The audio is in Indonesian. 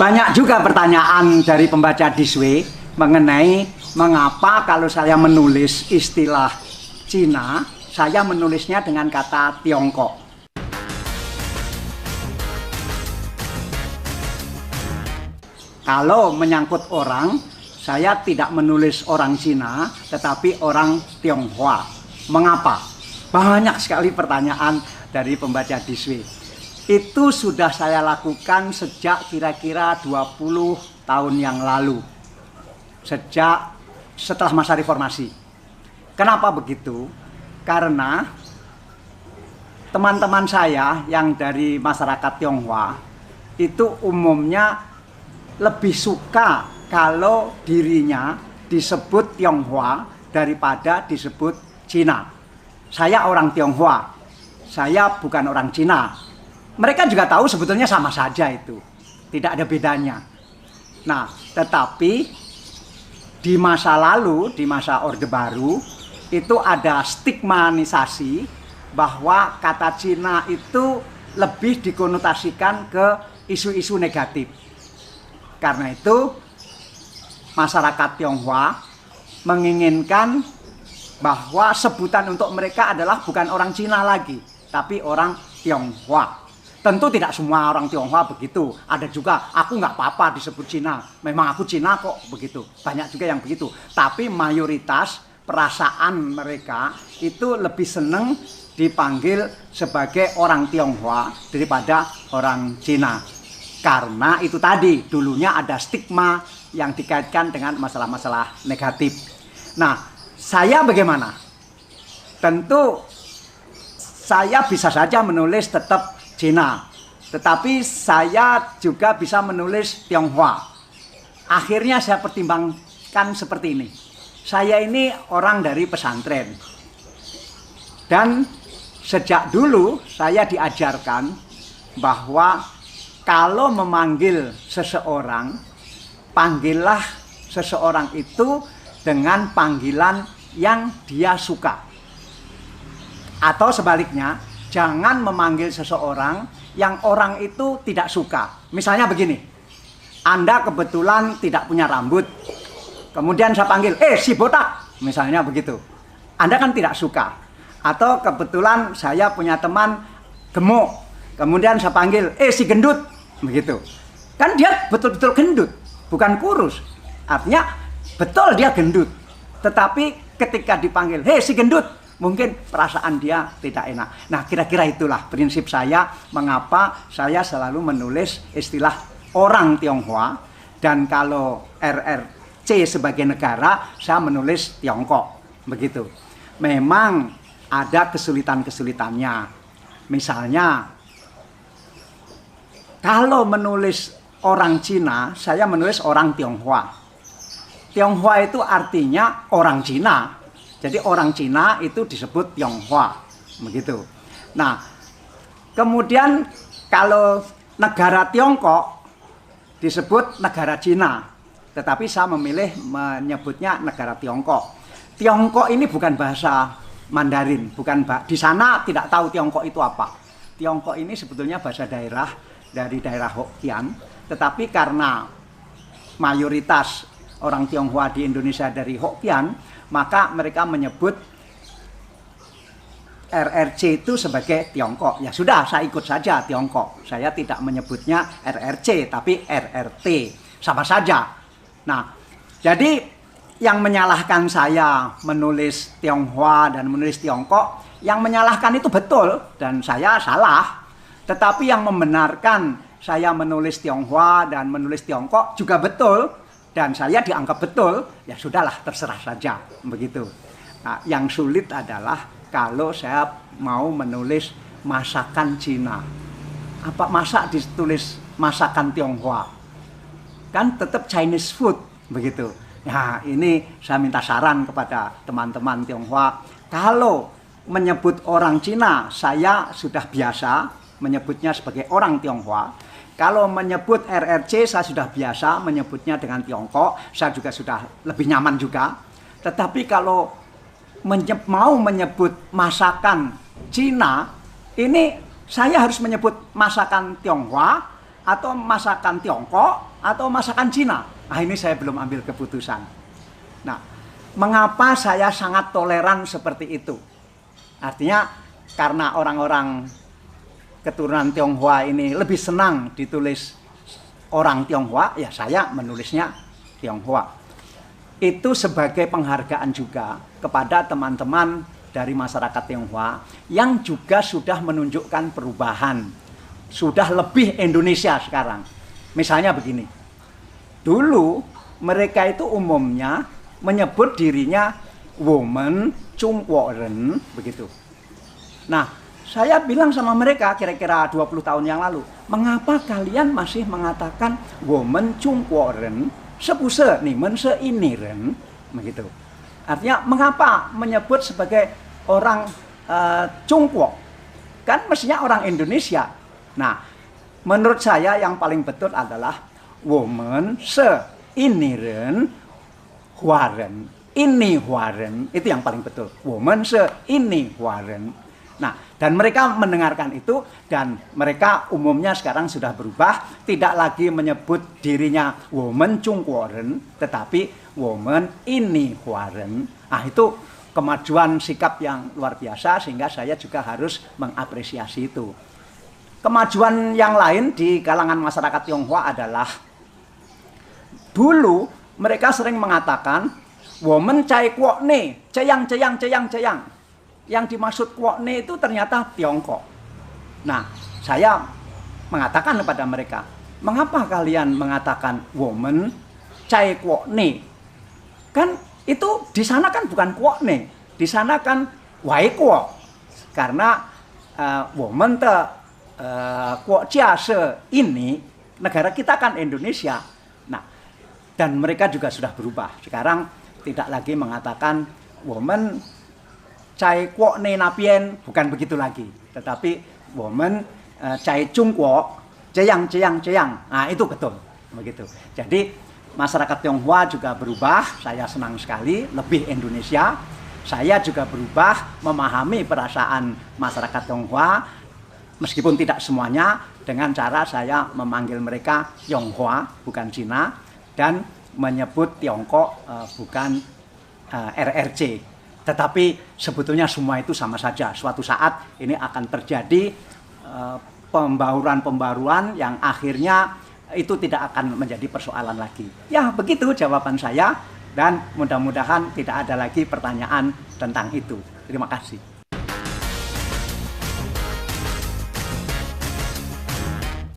Banyak juga pertanyaan dari pembaca Diswe mengenai mengapa kalau saya menulis istilah Cina, saya menulisnya dengan kata Tiongkok. Kalau menyangkut orang, saya tidak menulis orang Cina, tetapi orang Tionghoa. Mengapa? Banyak sekali pertanyaan dari pembaca Diswe. Itu sudah saya lakukan sejak kira-kira 20 tahun yang lalu. Sejak setelah masa reformasi. Kenapa begitu? Karena teman-teman saya yang dari masyarakat Tionghoa itu umumnya lebih suka kalau dirinya disebut Tionghoa daripada disebut Cina. Saya orang Tionghoa, saya bukan orang Cina. Mereka juga tahu sebetulnya sama saja itu, tidak ada bedanya. Nah, tetapi di masa lalu, di masa Orde Baru, itu ada stigmatisasi bahwa kata Cina itu lebih dikonotasikan ke isu-isu negatif. Karena itu, masyarakat Tionghoa menginginkan bahwa sebutan untuk mereka adalah bukan orang Cina lagi, tapi orang Tionghoa. Tentu tidak semua orang Tionghoa begitu. Ada juga, aku nggak apa-apa disebut Cina. Memang aku Cina kok, begitu. Banyak juga yang begitu. Tapi mayoritas perasaan mereka itu lebih seneng dipanggil sebagai orang Tionghoa daripada orang Cina. Karena itu tadi, dulunya ada stigma yang dikaitkan dengan masalah-masalah negatif. Nah, saya bagaimana? Tentu saya bisa saja menulis tetap Cina, tetapi saya juga bisa menulis Tionghoa. Akhirnya saya pertimbangkan seperti ini. Saya ini orang dari pesantren. Dan sejak dulu saya diajarkan bahwa kalau memanggil seseorang, panggillah seseorang itu dengan panggilan yang dia suka. Atau sebaliknya, jangan memanggil seseorang yang orang itu tidak suka. Misalnya begini, Anda kebetulan tidak punya rambut, kemudian saya panggil, si botak, misalnya begitu. Anda kan tidak suka. Atau kebetulan saya punya teman gemuk, kemudian saya panggil, si gendut, begitu. Kan dia betul-betul gendut, bukan kurus. Artinya betul dia gendut. Tetapi ketika dipanggil, si gendut, mungkin perasaan dia tidak enak. Nah, kira-kira itulah prinsip saya mengapa saya selalu menulis istilah orang Tionghoa. Dan kalau RRC sebagai negara, saya menulis Tiongkok. Begitu. Memang ada kesulitan-kesulitannya. Misalnya, kalau menulis orang Cina, saya menulis orang Tionghoa. Tionghoa itu artinya orang Cina. Jadi orang Cina itu disebut Tionghoa, begitu. Nah, kemudian kalau negara Tiongkok disebut negara Cina, tetapi saya memilih menyebutnya negara Tiongkok. Tiongkok ini bukan bahasa Mandarin, di sana tidak tahu Tiongkok itu apa. Tiongkok ini sebetulnya bahasa daerah dari daerah Hokkien, tetapi karena mayoritas orang Tionghoa di Indonesia dari Hokkien, maka mereka menyebut RRC itu sebagai Tiongkok. Ya sudah, saya ikut saja Tiongkok. Saya tidak menyebutnya RRC, tapi RRT. Sama saja. Nah, jadi yang menyalahkan saya menulis Tionghoa dan menulis Tiongkok, yang menyalahkan itu betul dan saya salah. Tetapi yang membenarkan saya menulis Tionghoa dan menulis Tiongkok juga betul. Dan saya dianggap betul, ya sudahlah, terserah saja, begitu. Nah, yang sulit adalah kalau saya mau menulis masakan Cina. Apa masa ditulis masakan Tionghoa? Kan tetap Chinese food, begitu. Nah, ini saya minta saran kepada teman-teman Tionghoa. Kalau menyebut orang Cina, saya sudah biasa menyebutnya sebagai orang Tionghoa. Kalau menyebut RRC, saya sudah biasa menyebutnya dengan Tiongkok. Saya juga sudah lebih nyaman juga. Tetapi kalau mau menyebut masakan Cina, ini saya harus menyebut masakan Tionghoa atau masakan Tiongkok atau masakan Cina. Nah, ini saya belum ambil keputusan. Nah, mengapa saya sangat toleran seperti itu? Artinya karena orang-orang keturunan Tionghoa ini lebih senang ditulis orang Tionghoa, ya saya menulisnya Tionghoa. Itu sebagai penghargaan juga kepada teman-teman dari masyarakat Tionghoa yang juga sudah menunjukkan perubahan, sudah lebih Indonesia sekarang. Misalnya begini, dulu mereka itu umumnya menyebut dirinya woman Chungworen begitu. Nah, saya bilang sama mereka kira-kira 20 tahun yang lalu, mengapa kalian masih mengatakan woman Chungworen? Sebuse nih, mense ini ren, begitu. Artinya mengapa menyebut sebagai orang Chungkwo? Kan mestinya orang Indonesia. Nah, menurut saya yang paling betul adalah woman se ini ren, huaren, ini huaren, itu yang paling betul. Woman se ini huaren. Nah, dan mereka mendengarkan itu dan mereka umumnya sekarang sudah berubah, tidak lagi menyebut dirinya woman Chungkworen, tetapi woman ini Huaren. Nah, itu kemajuan sikap yang luar biasa sehingga saya juga harus mengapresiasi itu. Kemajuan yang lain di kalangan masyarakat Tionghoa adalah dulu mereka sering mengatakan woman cai kwok ne, ceyang ceyang ceyang ceyang. Yang dimaksud kwokne itu ternyata Tiongkok. Nah, saya mengatakan kepada mereka, mengapa kalian mengatakan woman cai kwokne? Kan itu di sana kan bukan kwokne, di sana kan wai kwok. Karena woman te kwok jia se ini negara kita kan Indonesia. Nah, dan mereka juga sudah berubah. Sekarang tidak lagi mengatakan woman cai kwok ne napien, bukan begitu lagi, tetapi woman cai Chungkwo, ceyang ceyang ceyang. Nah, itu betul begitu. Jadi masyarakat Tionghoa juga berubah, saya senang sekali, lebih Indonesia. Saya juga berubah memahami perasaan masyarakat Tionghoa, meskipun tidak semuanya, dengan cara saya memanggil mereka Tionghoa bukan Cina, dan menyebut Tiongkok bukan RRC. Tetapi sebetulnya semua itu sama saja. Suatu saat ini akan terjadi pembaruan-pembaruan yang akhirnya itu tidak akan menjadi persoalan lagi. Ya, begitu jawaban saya dan mudah-mudahan tidak ada lagi pertanyaan tentang itu. Terima kasih.